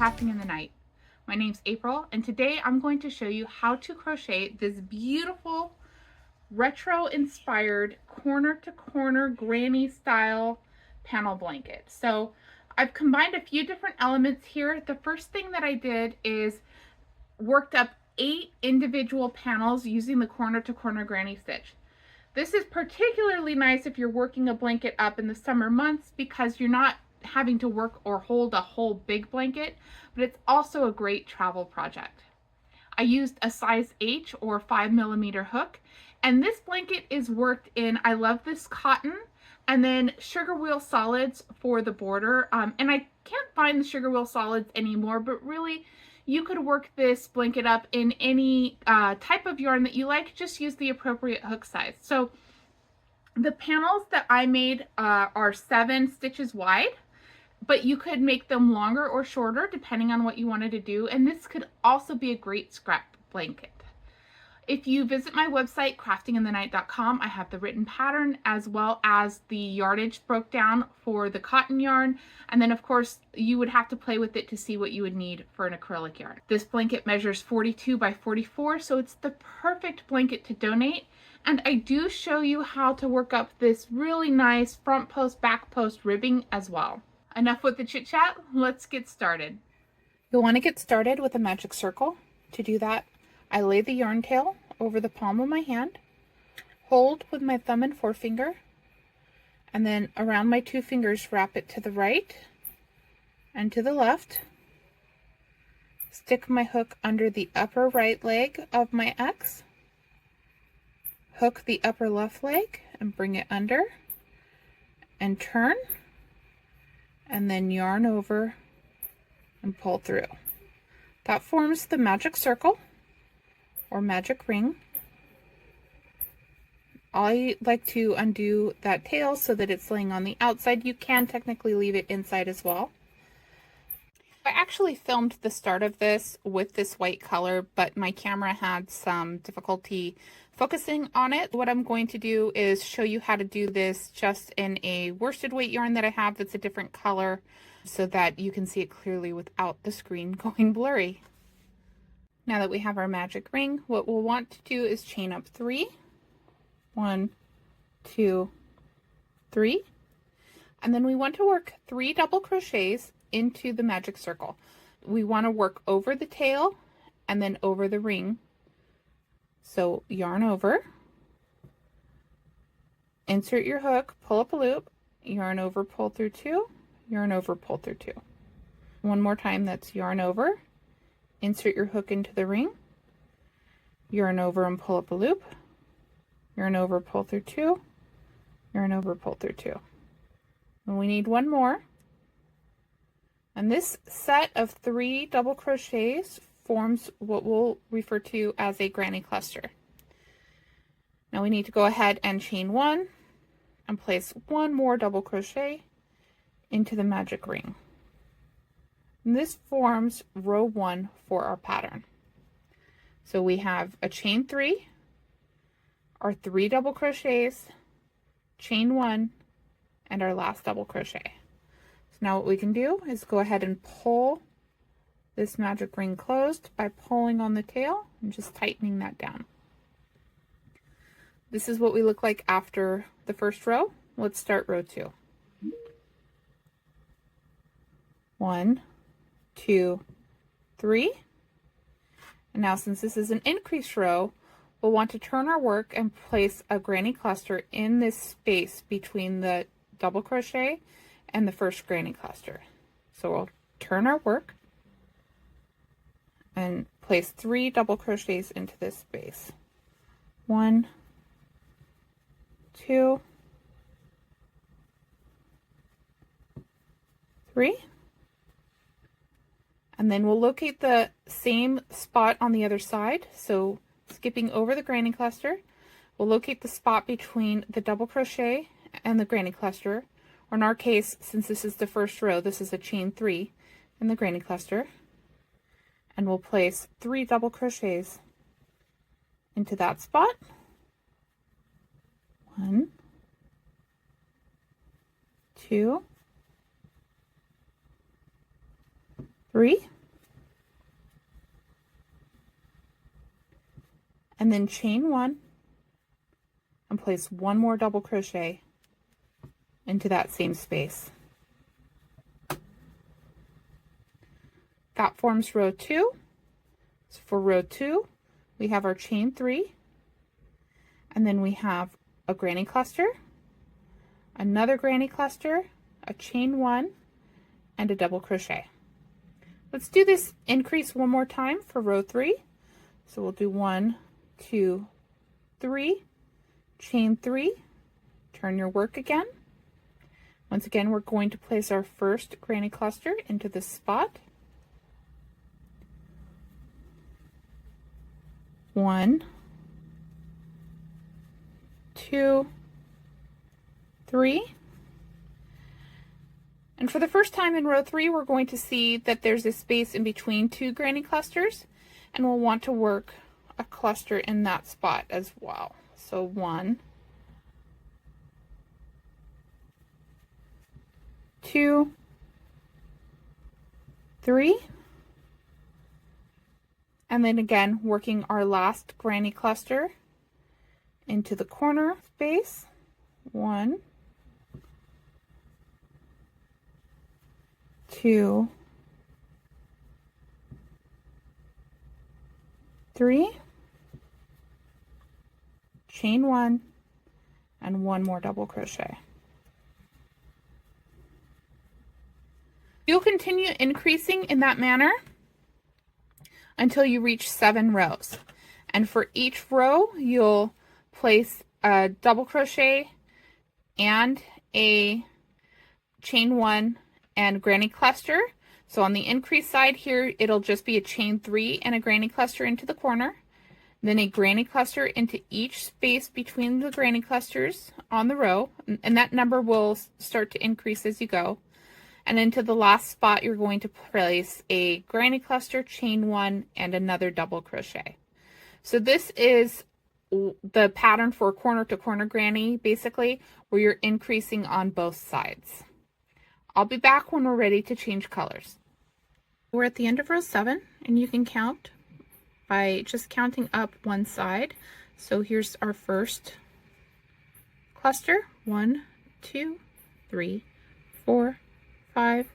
Crafting in the Night. My name's April, and today I'm going to show you how to crochet this beautiful retro-inspired corner-to-corner granny style panel blanket. So I've combined a few different elements here. The first thing that I did is worked up 8 individual panels using the corner-to-corner granny stitch. This is particularly nice if you're working a blanket up in the summer months because you're not having to work or hold a whole big blanket, but it's also a great travel project. I used a size H or 5mm hook, and this blanket is worked in, I love this cotton, and then sugar wheel solids for the border. And I can't find the sugar wheel solids anymore, but really you could work this blanket up in any type of yarn that you like. Just use the appropriate hook size. So the panels that I made are 7 stitches wide, but you could make them longer or shorter depending on what you wanted to do. And this could also be a great scrap blanket. If you visit my website, craftinginthenight.com, I have the written pattern as well as the yardage broke down for the cotton yarn. And then of course you would have to play with it to see what you would need for an acrylic yarn. This blanket measures 42 by 44, so it's the perfect blanket to donate. And I do show you how to work up this really nice front post, back post ribbing as well. Enough with the chit chat, let's get started. You'll want to get started with a magic circle. To do that, I lay the yarn tail over the palm of my hand, hold with my thumb and forefinger, and then around my 2 fingers wrap it to the right and to the left. Stick my hook under the upper right leg of my X, hook the upper left leg and bring it under, and turn, and then yarn over and pull through. That forms the magic circle or magic ring. I like to undo that tail so that it's laying on the outside. You can technically leave it inside as well. I actually filmed the start of this with this white color, but my camera had some difficulty focusing on it. What I'm going to do is show you how to do this just in a worsted weight yarn that I have that's a different color so that you can see it clearly without the screen going blurry. Now that we have our magic ring, what we'll want to do is chain up 3. 1, 2, 3. And then we want to work 3 double crochets into the magic circle. We want to work over the tail and then over the ring. So yarn over, insert your hook, pull up a loop, yarn over, pull through 2, yarn over, pull through 2. One more time, that's yarn over, insert your hook into the ring, yarn over and pull up a loop, yarn over, pull through 2, yarn over, pull through 2. And we need one more. And this set of 3 double crochets forms what we'll refer to as a granny cluster. Now we need to go ahead and chain 1 and place 1 more double crochet into the magic ring. And this forms row 1 for our pattern. So we have a chain 3, our 3 double crochets, chain 1, and our last double crochet. So now what we can do is go ahead and pull this magic ring closed by pulling on the tail and just tightening that down. This is what we look like after the first row. Let's start row 2. 1, 2, 3. And now since this is an increased row, we'll want to turn our work and place a granny cluster in this space between the double crochet and the first granny cluster. So we'll turn our work and place 3 double crochets into this space. 1, 2, 3. And then we'll locate the same spot on the other side. So skipping over the granny cluster, we'll locate the spot between the double crochet and the granny cluster. Or in our case, since this is the first row, this is a chain 3 in the granny cluster. And we'll place 3 double crochets into that spot. 1, 2, 3, and then chain 1 and place 1 more double crochet into that same space. That forms row 2. So for row 2, we have our chain 3, and then we have a granny cluster, another granny cluster, a chain 1, and a double crochet. Let's do this increase one more time for row 3. So we'll do 1, 2, 3, chain 3, turn your work again. Once again, we're going to place our first granny cluster into this spot. 1, 2, 3. And for the first time in row 3, we're going to see that there's a space in between 2 granny clusters, and we'll want to work a cluster in that spot as well. So 1, 2, 3, and then again working our last granny cluster into the corner space. 1, 2, 3, chain 1, and 1 more double crochet. You'll continue increasing in that manner until you reach 7 rows. And for each row, you'll place a double crochet and a chain 1 and granny cluster. So on the increase side here, it'll just be a chain 3 and a granny cluster into the corner, then a granny cluster into each space between the granny clusters on the row, and that number will start to increase as you go. And into the last spot, you're going to place a granny cluster, chain 1, and another double crochet. So this is the pattern for corner to corner granny, basically, where you're increasing on both sides. I'll be back when we're ready to change colors. We're at the end of row 7, and you can count by just counting up one side. So here's our first cluster. 1, 2, 3, 4, 5,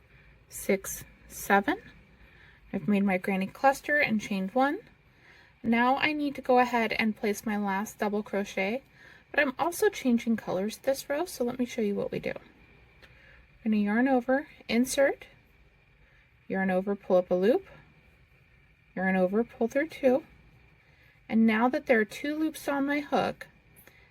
6, 7. I've made my granny cluster and chained 1. Now I need to go ahead and place my last double crochet, but I'm also changing colors this row, so let me show you what we do. I'm going to yarn over, insert, yarn over, pull up a loop, yarn over, pull through 2, and now that there are 2 loops on my hook,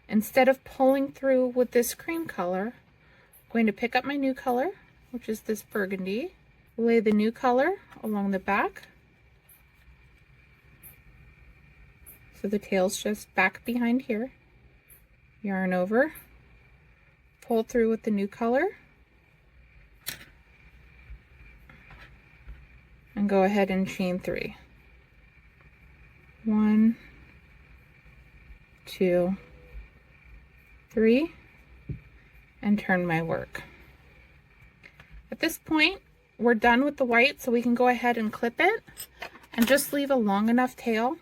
instead of pulling through with this cream color, I'm going to pick up my new color, which is this burgundy, lay the new color along the back, so the tail's just back behind here, yarn over, pull through with the new color, and go ahead and chain 3. 1, 2, 3, and turn my work. At this point, we're done with the white, so we can go ahead and clip it and just leave a long enough tail,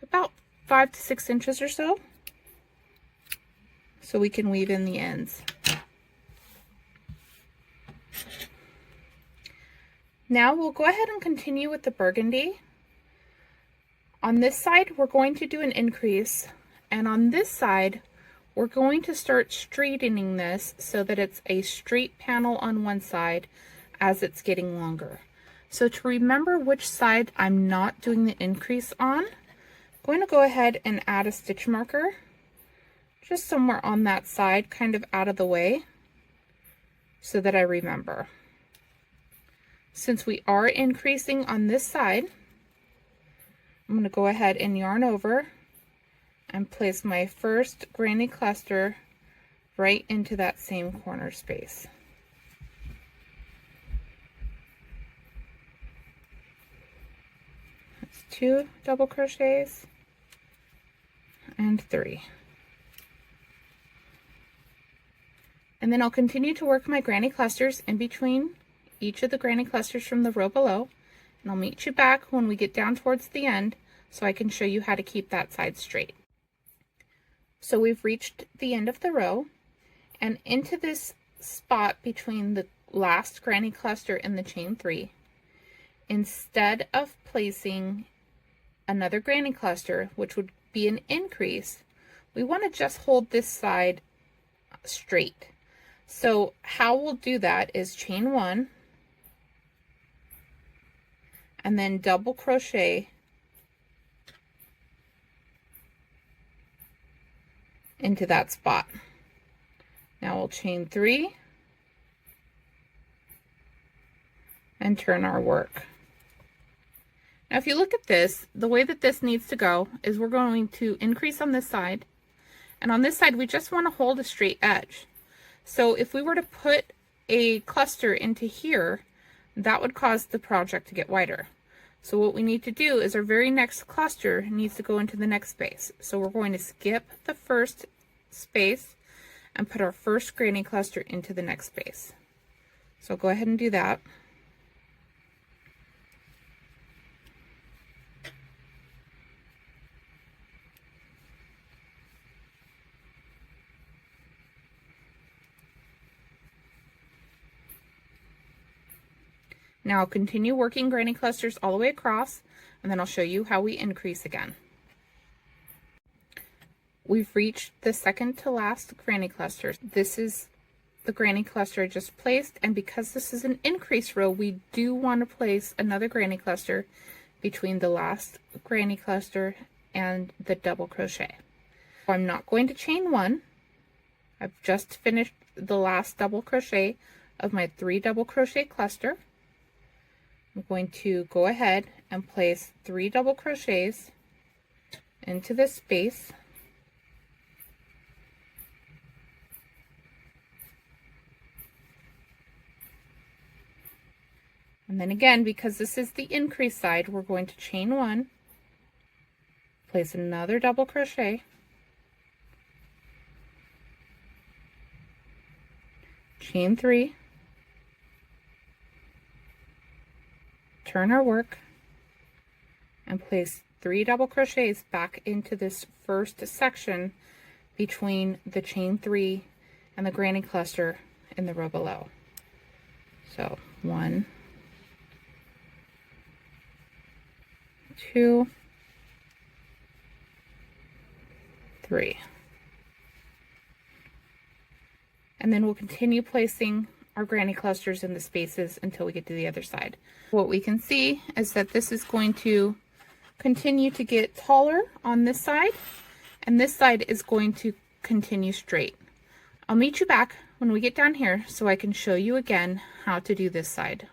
about 5 to 6 inches or so we can weave in the ends. Now we'll go ahead and continue with the burgundy. On this side, we're going to do an increase, and on this side, we're going to start straightening this so that it's a straight panel on one side as it's getting longer. So to remember which side I'm not doing the increase on, I'm going to go ahead and add a stitch marker just somewhere on that side, kind of out of the way, so that I remember. Since we are increasing on this side, I'm going to go ahead and yarn over and place my first granny cluster right into that same corner space. That's 2 double crochets and 3. And then I'll continue to work my granny clusters in between each of the granny clusters from the row below, and I'll meet you back when we get down towards the end so I can show you how to keep that side straight. So we've reached the end of the row, and into this spot between the last granny cluster and the chain 3, instead of placing another granny cluster, which would be an increase, we want to just hold this side straight. So how we'll do that is chain 1 and then double crochet into that spot. Now we'll chain 3 and turn our work. Now if you look at this, the way that this needs to go is we're going to increase on this side, and on this side we just want to hold a straight edge. So if we were to put a cluster into here, that would cause the project to get wider. So what we need to do is our very next cluster needs to go into the next space. So we're going to skip the first space and put our first granny cluster into the next space. So go ahead and do that. Now I'll continue working granny clusters all the way across, and then I'll show you how we increase again. We've reached the second to last granny cluster. This is the granny cluster I just placed, and because this is an increase row, we do want to place another granny cluster between the last granny cluster and the double crochet. So I'm not going to chain 1. I've just finished the last double crochet of my 3 double crochet cluster. I'm going to go ahead and place 3 double crochets into this space. And then again, because this is the increase side, we're going to chain 1, place another double crochet, chain 3, turn our work, and place 3 double crochets back into this first section between the chain 3 and the granny cluster in the row below. So 1, 2, 3. And then we'll continue placing our granny clusters in the spaces until we get to the other side. What we can see is that this is going to continue to get taller on this side, and this side is going to continue straight. I'll meet you back when we get down here so I can show you again how to do this side.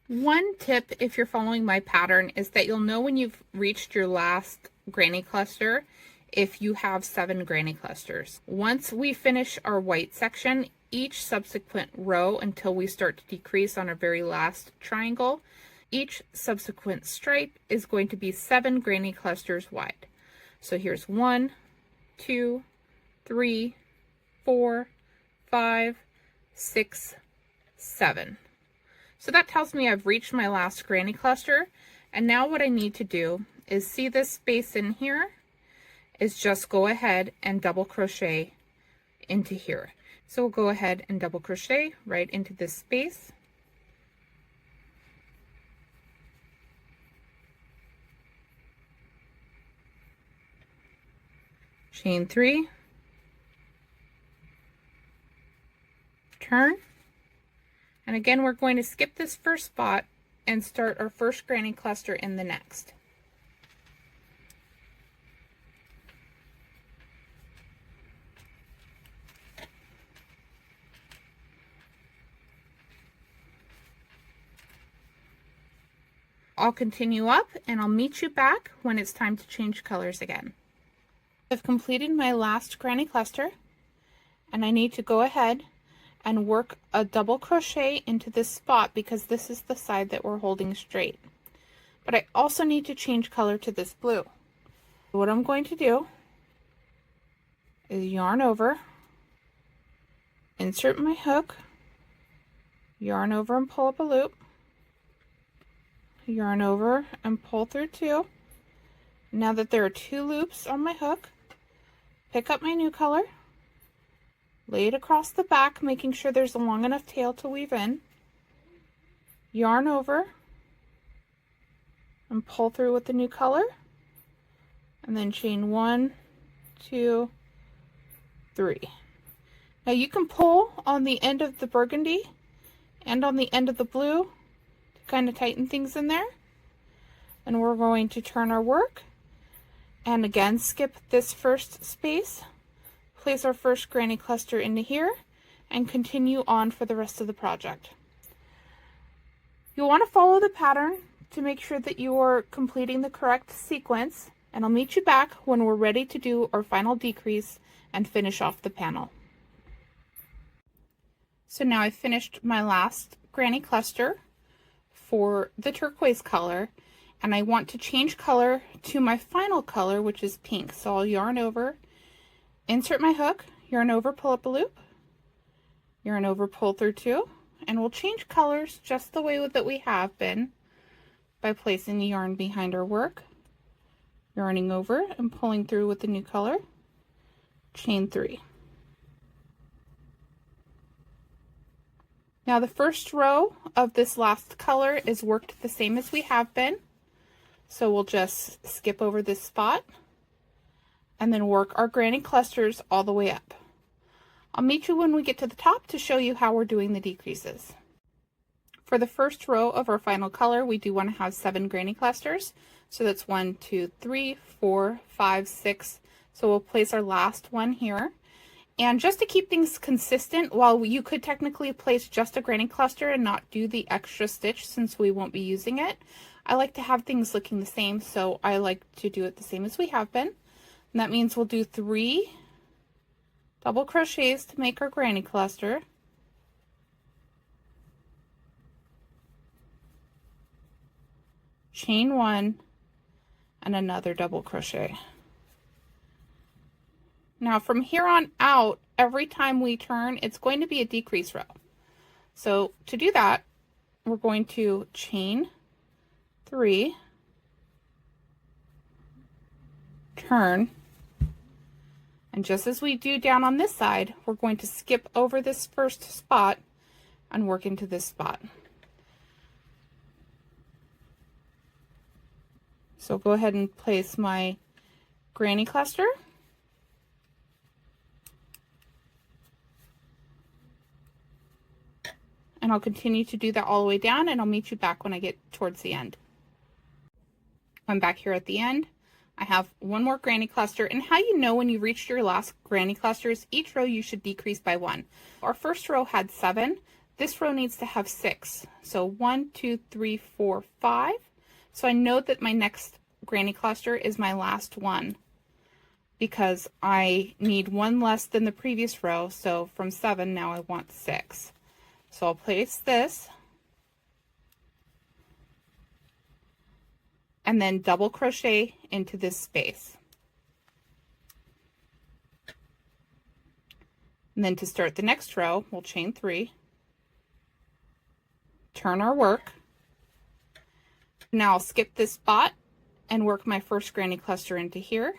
One tip, if you're following my pattern, is that you'll know when you've reached your last granny cluster if you have 7 granny clusters. Once we finish our white section, each subsequent row until we start to decrease on our very last triangle, each subsequent stripe is going to be 7 granny clusters wide. So here's 1, 2, 3, 4, 5, 6, 7. So that tells me I've reached my last granny cluster, and now what I need to do is see this space in here is just go ahead and double crochet into here. So we'll go ahead and double crochet right into this space. Chain 3, turn, and again we're going to skip this first spot and start our first granny cluster in the next. I'll continue up and I'll meet you back when it's time to change colors again. I've completed my last granny cluster, and I need to go ahead and work a double crochet into this spot because this is the side that we're holding straight. But I also need to change color to this blue. What I'm going to do is yarn over, insert my hook, yarn over and pull up a loop, yarn over and pull through 2. Now that there are 2 loops on my hook, pick up my new color, lay it across the back, making sure there's a long enough tail to weave in, yarn over and pull through with the new color, and then chain 1, 2, 3. Now you can pull on the end of the burgundy and on the end of the blue to kind of tighten things in there. And we're going to turn our work and again skip this first space, place our first granny cluster into here, and continue on for the rest of the project. You'll want to follow the pattern to make sure that you are completing the correct sequence, and I'll meet you back when we're ready to do our final decrease and finish off the panel. So now I've finished my last granny cluster for the turquoise color, and I want to change color to my final color, which is pink. So I'll yarn over, insert my hook, yarn over, pull up a loop, yarn over, pull through 2, and we'll change colors just the way that we have been by placing the yarn behind our work, yarning over and pulling through with the new color, chain 3. Now the first row of this last color is worked the same as we have been. So we'll just skip over this spot and then work our granny clusters all the way up. I'll meet you when we get to the top to show you how we're doing the decreases. For the first row of our final color, we do want to have 7 granny clusters. So that's 1, 2, 3, 4, 5, 6. So we'll place our last one here. And just to keep things consistent, while you could technically place just a granny cluster and not do the extra stitch since we won't be using it, I like to have things looking the same, so I like to do it the same as we have been. And that means we'll do 3 double crochets to make our granny cluster. Chain 1 and another double crochet. Now from here on out, every time we turn, it's going to be a decrease row. So to do that, we're going to chain 3, turn, and just as we do down on this side, we're going to skip over this first spot and work into this spot. So go ahead and place my granny cluster. And I'll continue to do that all the way down, and I'll meet you back when I get towards the end. I'm back here at the end. I have one more granny cluster, and how you know when you reached your last granny clusters, each row you should decrease by 1. Our first row had 7. This row needs to have 6. So 1, 2, 3, 4, 5. So I know that my next granny cluster is my last one because I need 1 less than the previous row. So from 7, now I want 6. So I'll place this and then double crochet into this space. And then to start the next row, we'll chain 3, turn our work. Now I'll skip this spot and work my first granny cluster into here.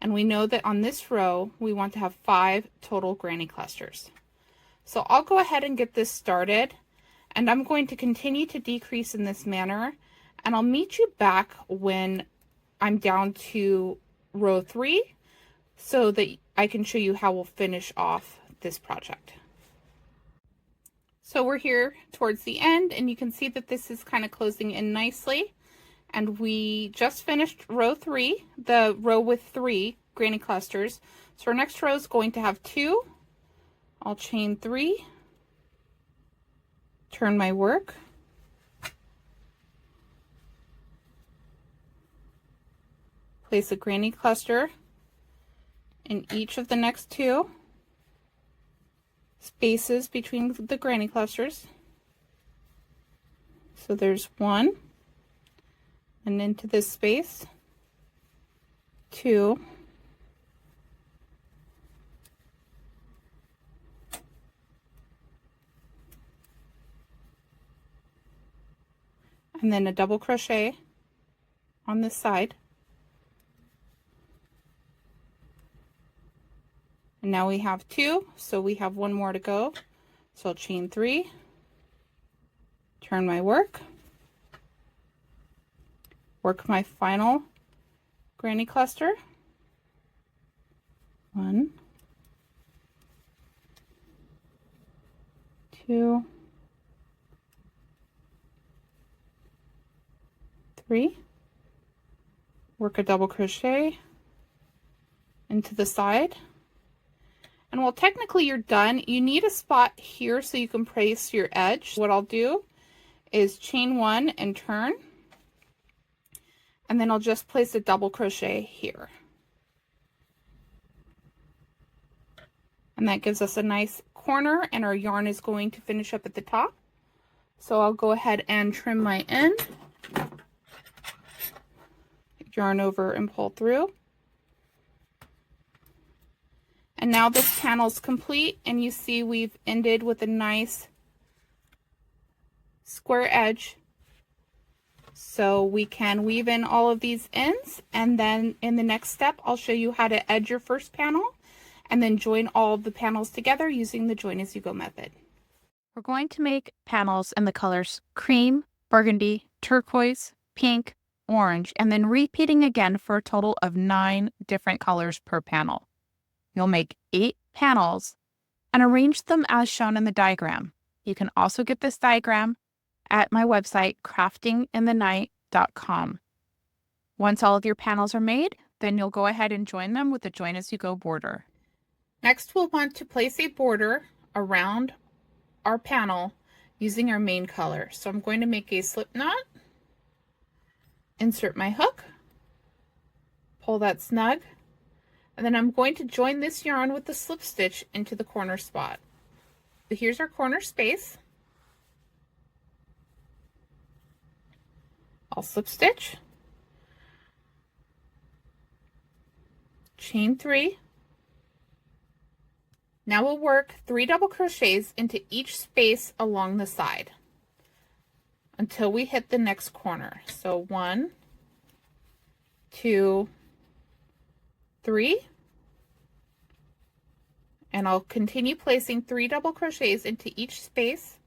And we know that on this row, we want to have 5 total granny clusters. So I'll go ahead and get this started, and I'm going to continue to decrease in this manner, and I'll meet you back when I'm down to row 3 so that I can show you how we'll finish off this project. So we're here towards the end, and you can see that this is kind of closing in nicely, and we just finished row 3, the row with 3 granny clusters. So our next row is going to have 2. I'll chain 3, turn my work, place a granny cluster in each of the next 2 spaces between the granny clusters. So there's 1, and into this space, 2, and then a double crochet on this side. And now we have 2, so we have 1 more to go. So I'll chain 3, turn my work my final granny cluster. 1, 2, 3, work a double crochet into the side. And while technically you're done, you need a spot here so you can place your edge. What I'll do is chain 1 and turn, and then I'll just place a double crochet here. And that gives us a nice corner, and our yarn is going to finish up at the top. So I'll go ahead and trim my end, yarn over and pull through. And now this panel's complete, and you see we've ended with a nice square edge. So we can weave in all of these ends, and then in the next step I'll show you how to edge your first panel and then join all of the panels together using the join as you go method. We're going to make panels in the colors cream, burgundy, turquoise, pink, orange, and then repeating again for a total of 9 different colors per panel. You'll make 8 panels and arrange them as shown in the diagram. You can also get this diagram at my website, craftinginthenight.com. Once all of your panels are made, then you'll go ahead and join them with the join as you go border. Next, we'll want to place a border around our panel using our main color. So I'm going to make a slip knot, insert my hook, pull that snug, and then I'm going to join this yarn with the slip stitch into the corner spot. So here's our corner space. I'll slip stitch, chain 3. Now we'll work 3 double crochets into each space along the side until we hit the next corner. So 1, 2, 3, and I'll continue placing 3 double crochets into each space,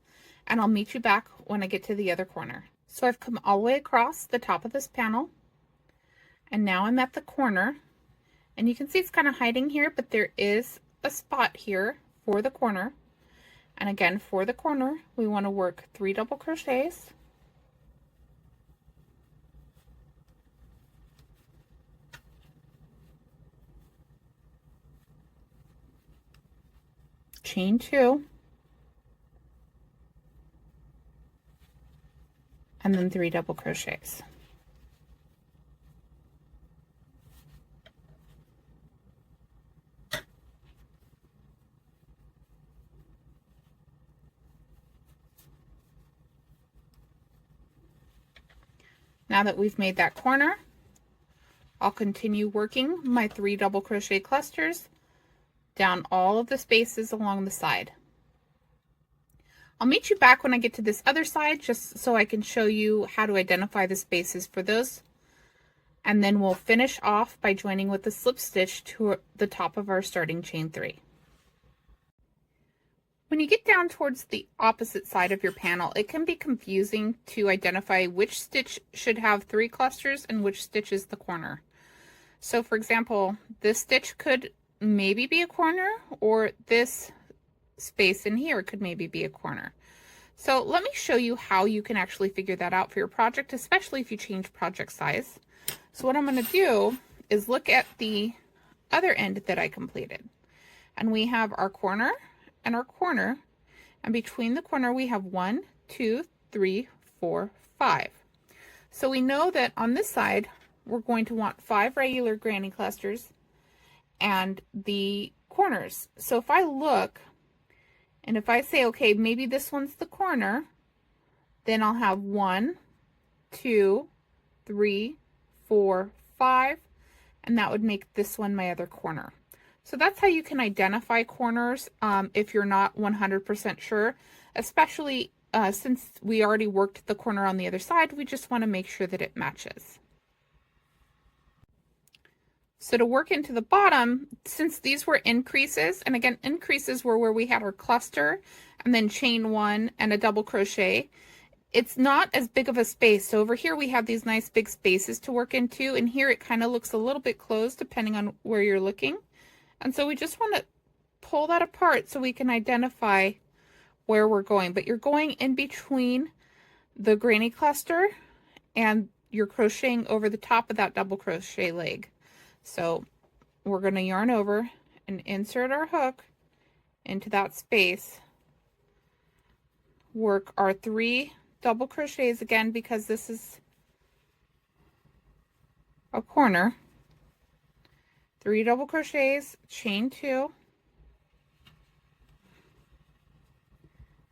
and I'll meet you back when I get to the other corner. So I've come all the way across the top of this panel, and now I'm at the corner, and you can see it's kind of hiding here, but there is a spot here for the corner. And again, for the corner we want to work 3 double crochets, chain 2, and then 3 double crochets. Now that we've made that corner, I'll continue working my 3 double crochet clusters down all of the spaces along the side. I'll meet you back when I get to this other side, just so I can show you how to identify the spaces for those. And then we'll finish off by joining with the slip stitch to the top of our starting chain 3. When you get down towards the opposite side of your panel, it can be confusing to identify which stitch should have 3 clusters and which stitch is the corner. So for example, this stitch could maybe be a corner, or this space in here could maybe be a corner. So let me show you how you can actually figure that out for your project, especially if you change project size. So what I'm going to do is look at the other end that I completed, and we have our corner and our corner, and between the corner we have 1, 2, 3, 4, 5. So we know that on this side we're going to want 5 regular granny clusters and the corners. So if I look and if I say, okay, maybe this one's the corner, then I'll have 1, 2, 3, 4, 5, and that would make this one my other corner. So that's how you can identify corners if you're not 100% sure, especially since we already worked the corner on the other side, we just want to make sure that it matches. So to work into the bottom, since these were increases, and again, increases were where we had our cluster and then chain one and a double crochet, it's not as big of a space. So over here we have these nice big spaces to work into, and here it kind of looks a little bit closed depending on where you're looking. And so we just want to pull that apart so we can identify where we're going. But you're going in between the granny cluster and you're crocheting over the top of that double crochet leg. So we're going to yarn over and insert our hook into that space, work our 3 double crochets again because this is a corner, 3 double crochets, chain 2,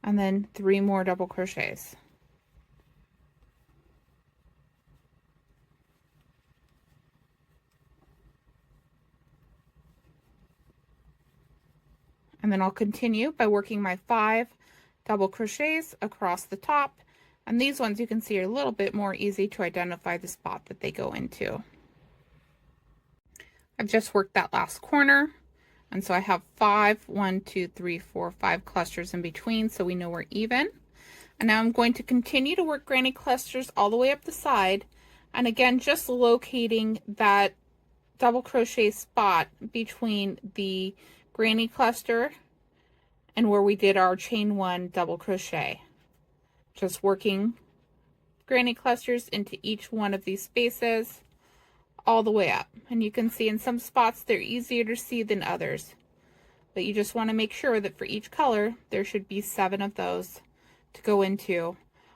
and then 3 more double crochets. And then I'll continue by working my 5 double crochets across the top. And these ones you can see are a little bit more easy to identify the spot that they go into. I've just worked that last corner. And so I have 5, 1, 2, 3, 4, 5 clusters in between, so we know we're even. And now I'm going to continue to work granny clusters all the way up the side. And again, just locating that double crochet spot between the granny cluster and where we did our chain 1 double crochet. Just working granny clusters into each one of these spaces all the way up. And you can see in some spots they're easier to see than others. But you just want to make sure that for each color there should be 7 of those to go into,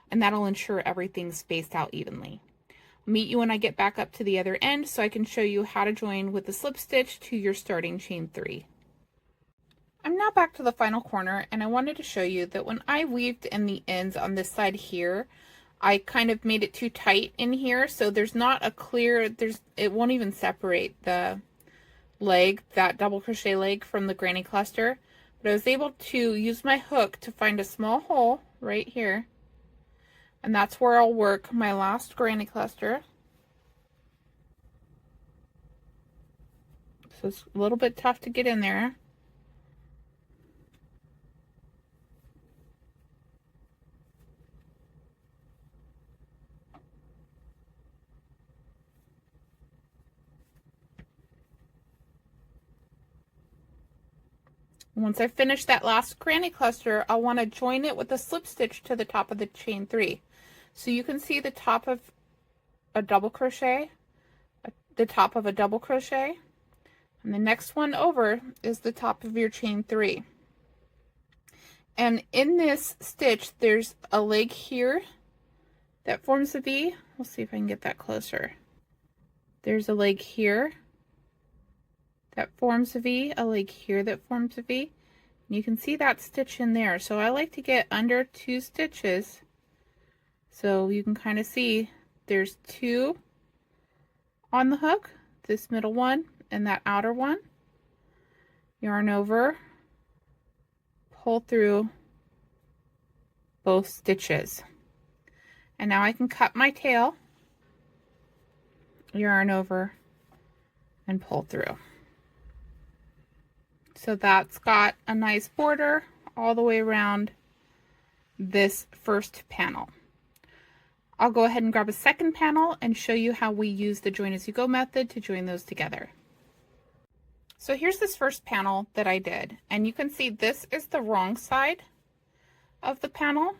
and that'll ensure everything's spaced out evenly. I'll meet you when I get back up to the other end so I can show you how to join with the slip stitch to your starting chain 3. I'm now back to the final corner, and I wanted to show you that when I weaved in the ends on this side here, I kind of made it too tight in here, so there's not a clear, it won't even separate the leg, that double crochet leg, from the granny cluster. But I was able to use my hook to find a small hole right here, and that's where I'll work my last granny cluster. So it's a little bit tough to get in there. Once I finish that last granny cluster, I'll want to join it with a slip stitch to the top of the chain 3. So you can see the top of a double crochet, the top of a double crochet, and the next one over is the top of your chain 3. And in this stitch, there's a leg here that forms a V. We'll see if I can get that closer. There's a leg here that forms a V, a leg here that forms a V. And you can see that stitch in there. So I like to get under 2 stitches so you can kind of see there's 2 on the hook, this middle one and that outer one. Yarn over, pull through both stitches. And now I can cut my tail, yarn over, and pull through. So that's got a nice border all the way around this first panel. I'll go ahead and grab a second panel and show you how we use the join as you go method to join those together. So here's this first panel that I did, and you can see this is the wrong side of the panel,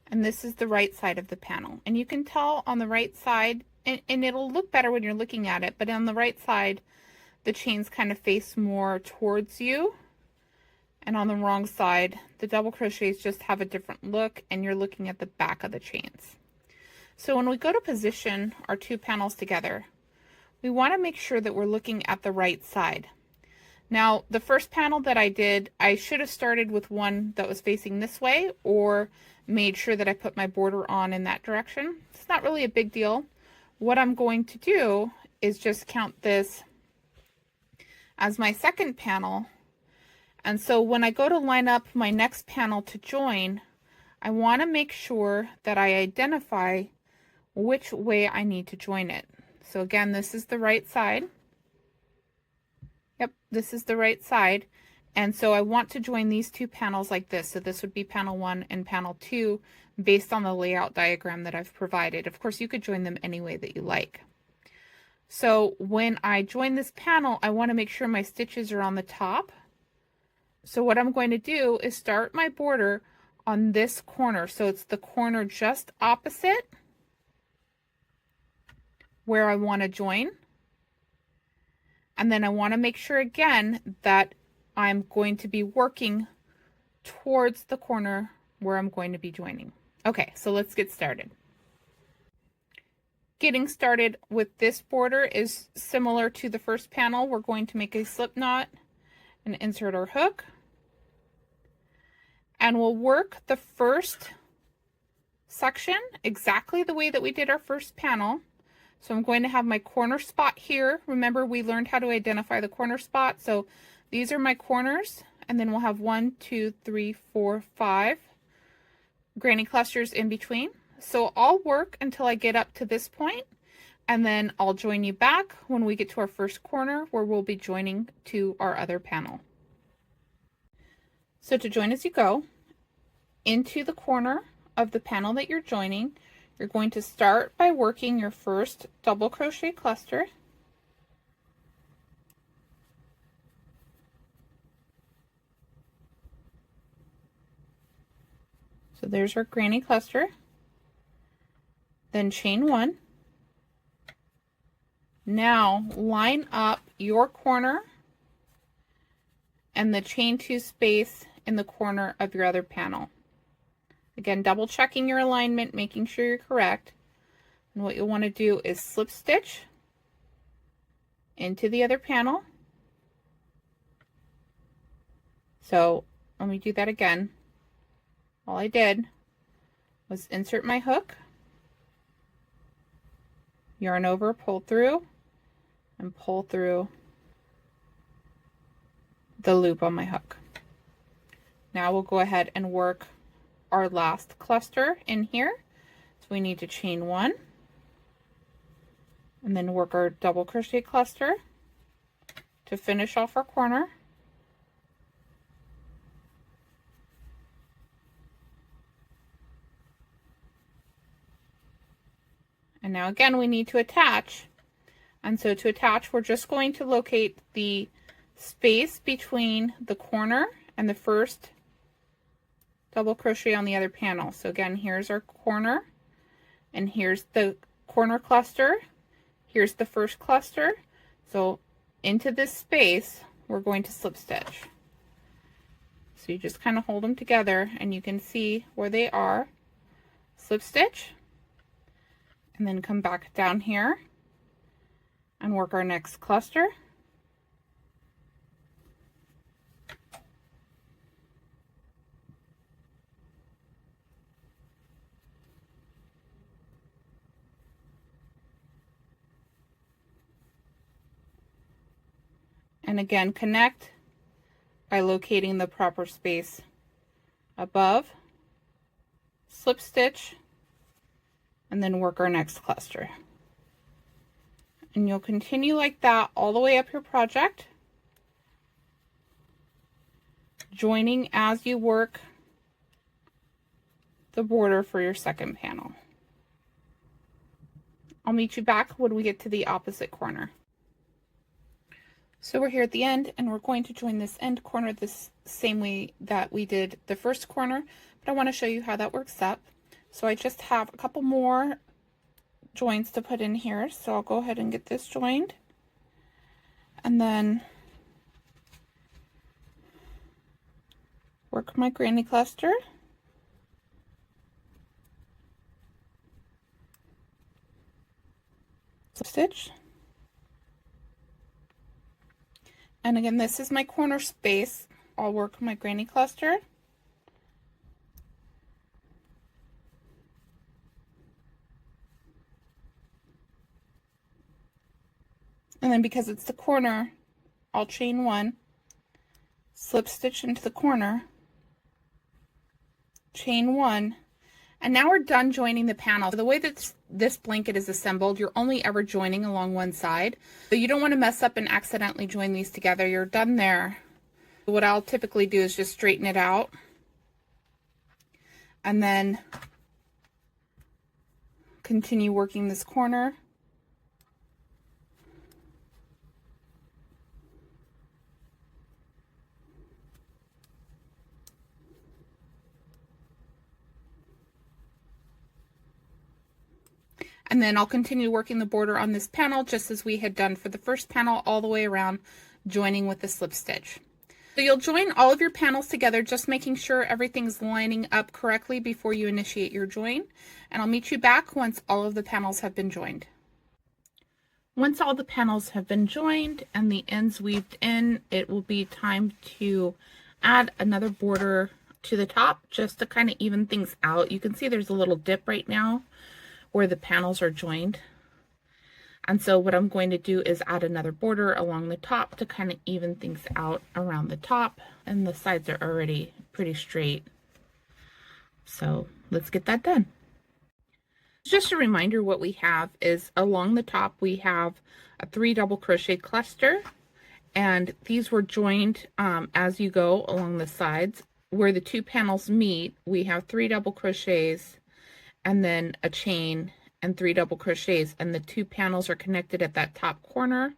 and this is the right side of the panel. And you can tell on the right side, and it'll look better when you're looking at it, but on the right side, the chains kind of face more towards you, and on the wrong side, the double crochets just have a different look, and you're looking at the back of the chains. So when we go to position our 2 panels together, we want to make sure that we're looking at the right side. Now, the first panel that I did, I should have started with one that was facing this way, or made sure that I put my border on in that direction. It's not really a big deal. What I'm going to do is just count this as my second panel. And so when I go to line up my next panel to join, I want to make sure that I identify which way I need to join it. So again, this is the right side. Yep, this is the right side. And so I want to join these two panels like this. So this would be panel 1 and panel 2 based on the layout diagram that I've provided. Of course, you could join them any way that you like. So when I join this panel, I want to make sure my stitches are on the top. So what I'm going to do is start my border on this corner. So it's the corner just opposite where I want to join. And then I want to make sure again that I'm going to be working towards the corner where I'm going to be joining. Okay, so let's get started. Getting started with this border is similar to the first panel. We're going to make a slip knot and insert our hook. And we'll work the first section exactly the way that we did our first panel. So I'm going to have my corner spot here. Remember, we learned how to identify the corner spot. So these are my corners, and then we'll have 1, 2, 3, 4, 5 granny clusters in between. So I'll work until I get up to this point, and then I'll join you back when we get to our first corner where we'll be joining to our other panel. So to join as you go, into the corner of the panel that you're joining, you're going to start by working your first double crochet cluster. So there's our granny cluster. Then chain 1. Now line up your corner and the chain 2 space in the corner of your other panel. Again, double checking your alignment, making sure you're correct. And what you'll want to do is slip stitch into the other panel. So let me do that again. All I did was insert my hook, yarn over, pull through, and pull through the loop on my hook. Now we'll go ahead and work our last cluster in here. So we need to chain 1 and then work our double crochet cluster to finish off our corner. And now again we need to attach. And so to attach, we're just going to locate the space between the corner and the first double crochet on the other panel. So again, here's our corner, and here's the corner cluster. Here's the first cluster. So into this space, we're going to slip stitch. So you just kind of hold them together and you can see where they are. Slip stitch, and then come back down here and work our next cluster. And again, connect by locating the proper space above, slip stitch, and then work our next cluster. And you'll continue like that all the way up your project, joining as you work the border for your second panel. I'll meet you back when we get to the opposite corner. So we're here at the end, and we're going to join this end corner this same way that we did the first corner, but I want to show you how that works up. So I just have a couple more joins to put in here, so I'll go ahead and get this joined, and then work my granny cluster, slip stitch, and again, this is my corner space. I'll work my granny cluster, and then because it's the corner, I'll chain 1, slip stitch into the corner, chain 1, and now we're done joining the panel. The way that this blanket is assembled, you're only ever joining along one side, so you don't want to mess up and accidentally join these together. You're done there. What I'll typically do is just straighten it out and then continue working this corner. And then I'll continue working the border on this panel just as we had done for the first panel, all the way around, joining with the slip stitch. So you'll join all of your panels together, just making sure everything's lining up correctly before you initiate your join. And I'll meet you back once all of the panels have been joined. Once all the panels have been joined and the ends weaved in, it will be time to add another border to the top just to kind of even things out. You can see there's a little dip right now where the panels are joined. And so what I'm going to do is add another border along the top to kind of even things out around the top, and the sides are already pretty straight. So let's get that done. Just a reminder, what we have is along the top we have a 3 double crochet cluster, and these were joined as you go along the sides. Where the 2 panels meet, we have 3 double crochets and then a chain and 3 double crochets, and the 2 panels are connected at that top corner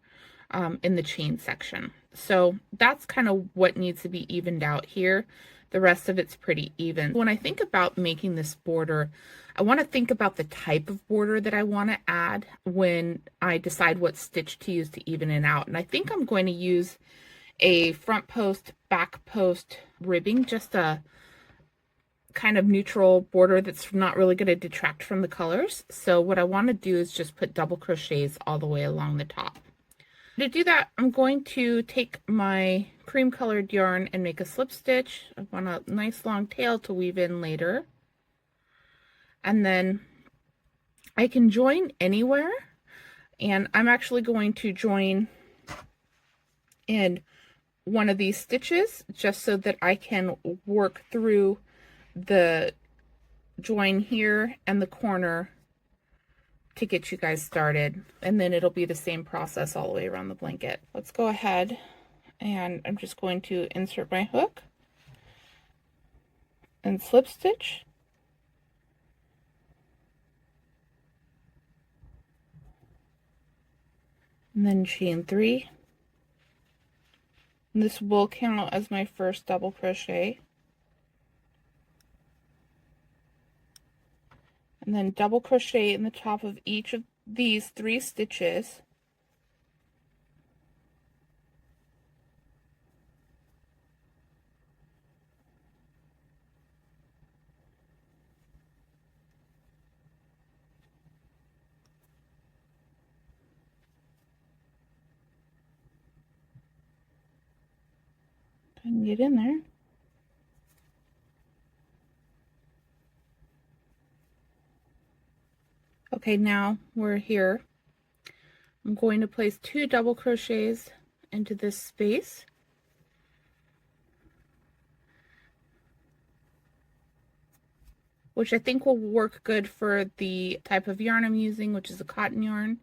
in the chain section. So that's kind of what needs to be evened out here. The rest of it's pretty even. When I think about making this border, I want to think about the type of border that I want to add when I decide what stitch to use to even it out. And I think I'm going to use a front post, back post ribbing, just a kind of neutral border that's not really going to detract from the colors. So what I want to do is just put double crochets all the way along the top. To do that, I'm going to take my cream colored yarn and make a slip stitch. I want a nice long tail to weave in later. And then I can join anywhere, and I'm actually going to join in one of these stitches just so that I can work through the join here and the corner to get you guys started, and then it'll be the same process all the way around the blanket. Let's go ahead, and I'm just going to insert my hook and slip stitch, and then chain 3, and this will count as my first double crochet. And then double crochet in the top of each of these 3 stitches. And get in there. Okay, now we're here. I'm going to place 2 double crochets into this space. Which I think will work good for the type of yarn I'm using, which is a cotton yarn.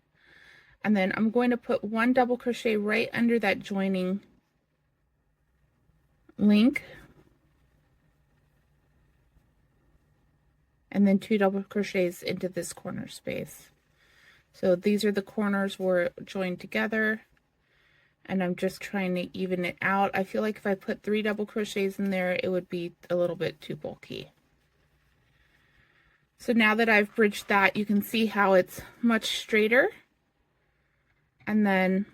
And then I'm going to put 1 double crochet right under that joining link. And then 2 double crochets into this corner space. So these are the corners where it joined together, and I'm just trying to even it out. I feel like if I put 3 double crochets in there, it would be a little bit too bulky. So now that I've bridged that, you can see how it's much straighter. And then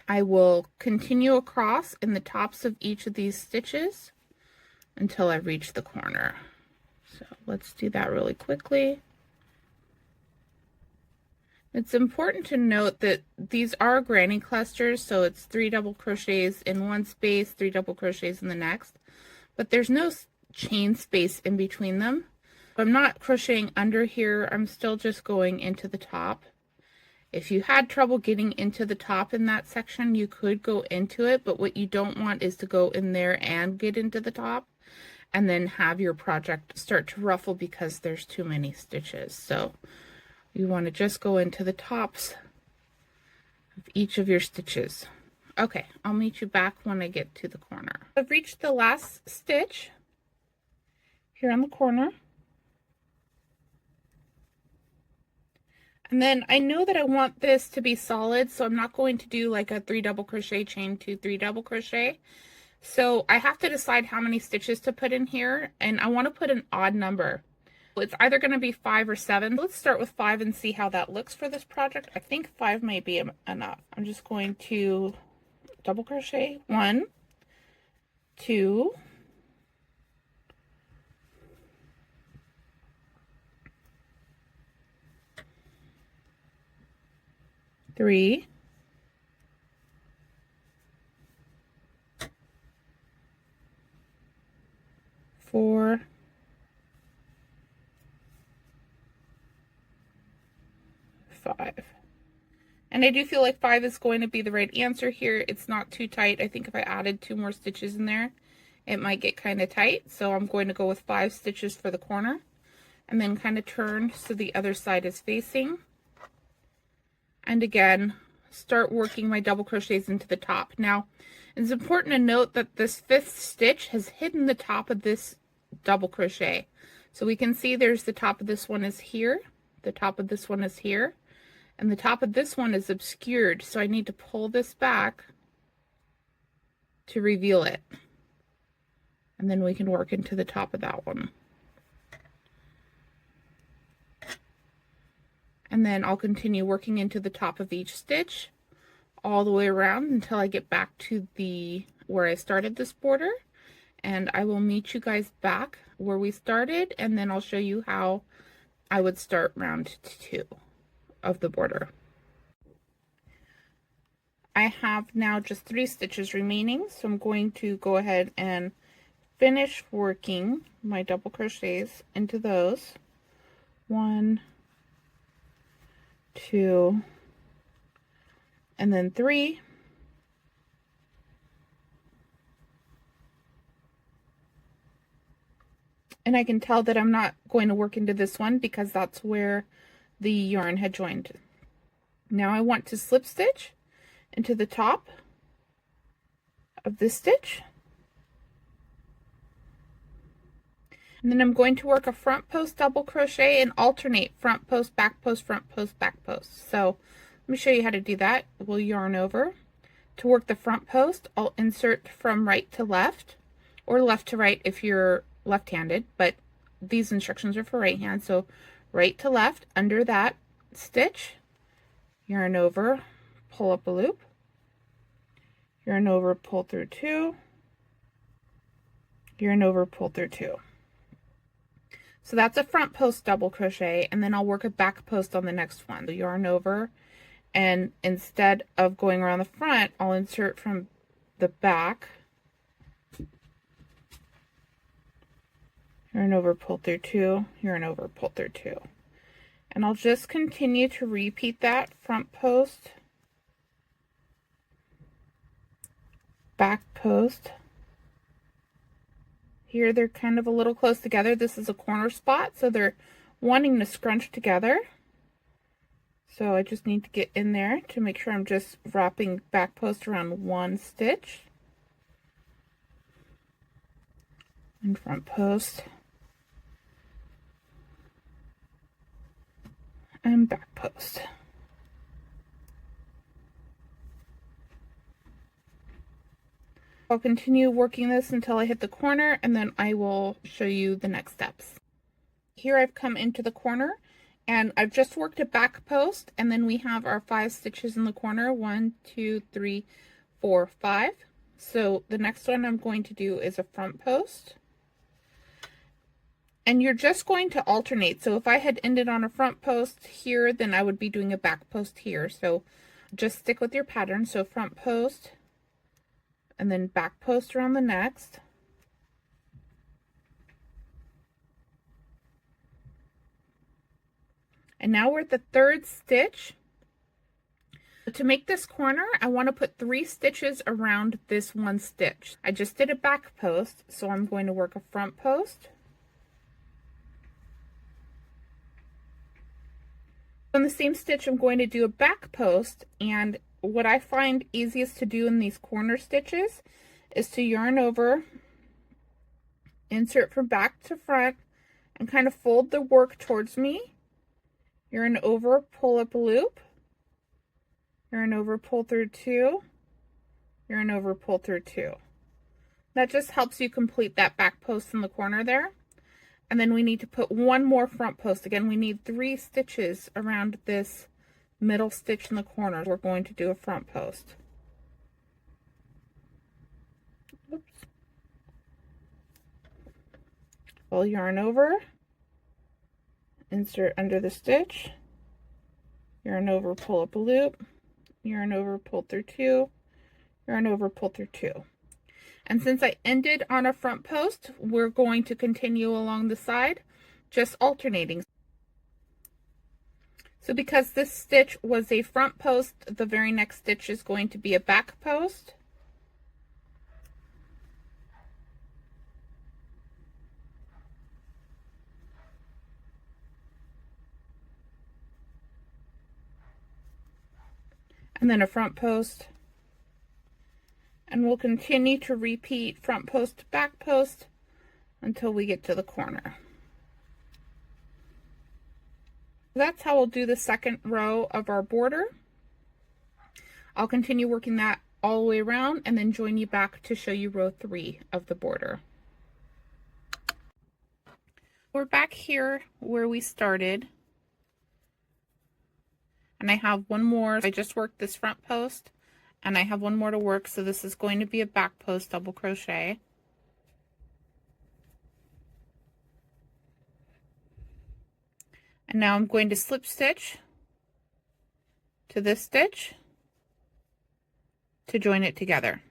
I will continue across in the tops of each of these stitches until I reach the corner. So let's do that really quickly. It's important to note that these are granny clusters, so it's 3 double crochets in one space, 3 double crochets in the next, but there's no chain space in between them. I'm not crocheting under here, I'm still just going into the top. If you had trouble getting into the top in that section, you could go into it, but what you don't want is to go in there and get into the top and then have your project start to ruffle because there's too many stitches. So you want to just go into the tops of each of your stitches. Okay, I'll meet you back when I get to the corner. I've reached the last stitch here on the corner. And then I know that I want this to be solid, so I'm not going to do like a 3 double crochet, chain 2, 3 double crochet. So I have to decide how many stitches to put in here, and I want to put an odd number. It's either going to be 5 or 7. Let's start with 5 and see how that looks for this project. I think 5 may be enough. I'm just going to double crochet 1, 2, 3, 4, 5. And I do feel like 5 is going to be the right answer here. It's not too tight. I think if I added 2 more stitches in there, it might get kind of tight. So I'm going to go with 5 stitches for the corner, and then kind of turn so the other side is facing. And again, start working my double crochets into the top. Now, it's important to note that this 5th stitch has hidden the top of this double crochet. So we can see there's the top of this one is here, the top of this one is here, and the top of this one is obscured. So I need to pull this back to reveal it. And then we can work into the top of that one. And then I'll continue working into the top of each stitch all the way around until I get back to the where I started this border. And I will meet you guys back where we started, and then I'll show you how I would start round 2 of the border. I have now just 3 stitches remaining, so I'm going to go ahead and finish working my double crochets into those. 1, 2, and then 3. And I can tell that I'm not going to work into this one because that's where the yarn had joined. Now I want to slip stitch into the top of this stitch. And then I'm going to work a front post double crochet and alternate front post, back post, front post, back post. So let me show you how to do that. We'll yarn over. To work the front post, I'll insert from right to left, or left to right if you're left-handed, but these instructions are for right hand. So right to left, under that stitch, yarn over, pull up a loop, yarn over, pull through 2, yarn over, pull through 2. So that's a front post double crochet, and then I'll work a back post on the next one. So yarn over, and instead of going around the front, I'll insert from the back, yarn over, pull through 2, yarn over, pull through 2. And I'll just continue to repeat that front post, back post. Here they're kind of a little close together. This is a corner spot, so they're wanting to scrunch together. So I just need to get in there to make sure I'm just wrapping back post around 1 stitch. And front post. And back post. I'll continue working this until I hit the corner, and then I will show you the next steps. Here I've come into the corner, and I've just worked a back post, and then we have our 5 stitches in the corner. 1, 2, 3, 4, 5. So the next one I'm going to do is a front post. And you're just going to alternate. So if I had ended on a front post here, then I would be doing a back post here. So just stick with your pattern. So front post, and then back post around the next. And now we're at the 3rd stitch. The To make this corner, I want to put 3 stitches around this one stitch. I just did a back post, so I'm going to work a front post. On the same stitch, I'm going to do a back post, and what I find easiest to do in these corner stitches is to yarn over, insert from back to front, and kind of fold the work towards me. Yarn over, pull up a loop, yarn over, pull through 2, yarn over, pull through 2. That just helps you complete that back post in the corner there. And then we need to put one more front post. Again, we need 3 stitches around this middle stitch in the corner. We're going to do a front post. Oops. Pull yarn over, insert under the stitch, yarn over, pull up a loop, yarn over, pull through 2, yarn over, pull through 2. And since I ended on a front post, we're going to continue along the side, just alternating. So because this stitch was a front post, the very next stitch is going to be a back post. And then a front post. And we'll continue to repeat front post to back post until we get to the corner. That's how we'll do the second row of our border. I'll continue working that all the way around and then join you back to show you row 3 of the border. We're back here where we started, and I have one more. I just worked this front post, and I have one more to work, so this is going to be a back post double crochet. And now I'm going to slip stitch to this stitch to join it together.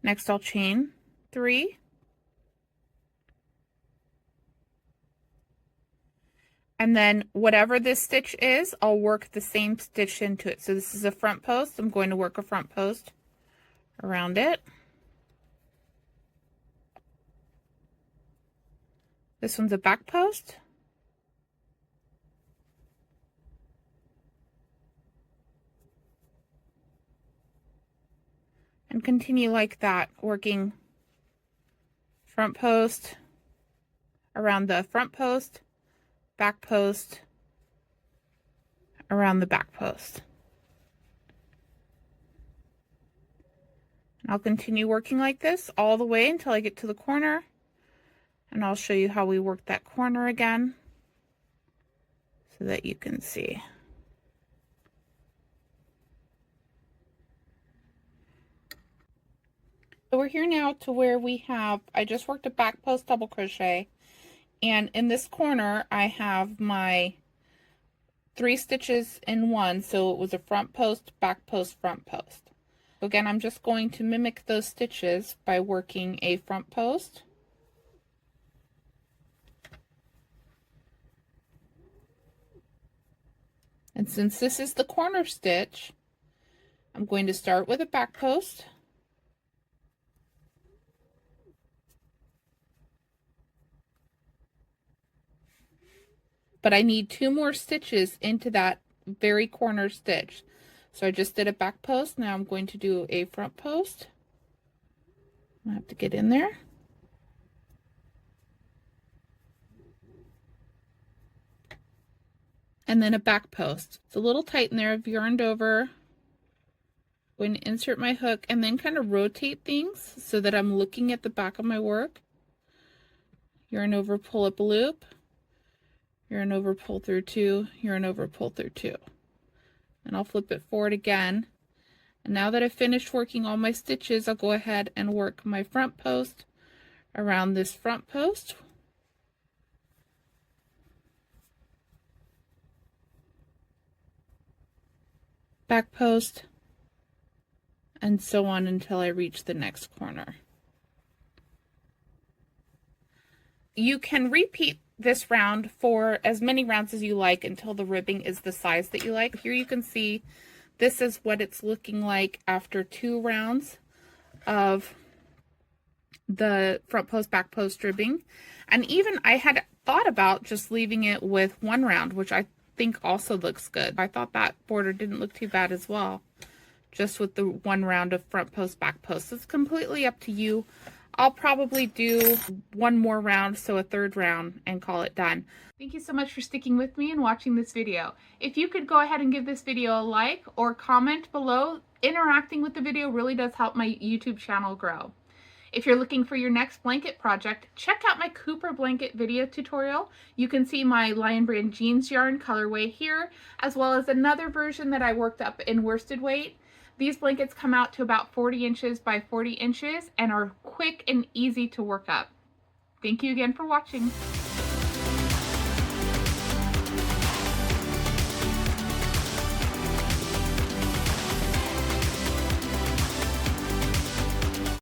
Next I'll chain 3, and then whatever this stitch is, I'll work the same stitch into it. So this is a front post. I'm going to work a front post around it. This one's a back post. And continue like that, working front post around the front post, back post around the back post. And I'll continue working like this all the way until I get to the corner, and I'll show you how we work that corner again so that you can see. So we're here now to where we have, I just worked a back post double crochet, and in this corner I have my 3 stitches in one, so it was a front post, back post, front post. So again, I'm just going to mimic those stitches by working a front post, and since this is the corner stitch, I'm going to start with a back post, but I need 2 more stitches into that very corner stitch. So I just did a back post. Now I'm going to do a front post. I have to get in there. And then a back post. It's a little tight in there. I've yarned over. I'm going to insert my hook and then kind of rotate things so that I'm looking at the back of my work. Yarn over, pull up a loop. Yarn over, pull through 2, yarn over, pull through 2. And I'll flip it forward again. And now that I've finished working all my stitches, I'll go ahead and work my front post around this front post. Back post, and so on until I reach the next corner. You can repeat this round for as many rounds as you like until the ribbing is the size that you like. Here you can see this is what it's looking like after 2 rounds of the front post back post ribbing. And even I had thought about just leaving it with 1 round, which I think also looks good. I thought that border didn't look too bad as well, just with the 1 round of front post back post. It's completely up to you. I'll probably do 1 more round, so a 3rd round, and call it done. Thank you so much for sticking with me and watching this video. If you could go ahead and give this video a like or comment below, interacting with the video really does help my YouTube channel grow. If you're looking for your next blanket project, check out my Cooper blanket video tutorial. You can see my Lion Brand jeans yarn colorway here, as well as another version that I worked up in worsted weight. These blankets come out to about 40 inches by 40 inches and are quick and easy to work up. Thank you again for watching.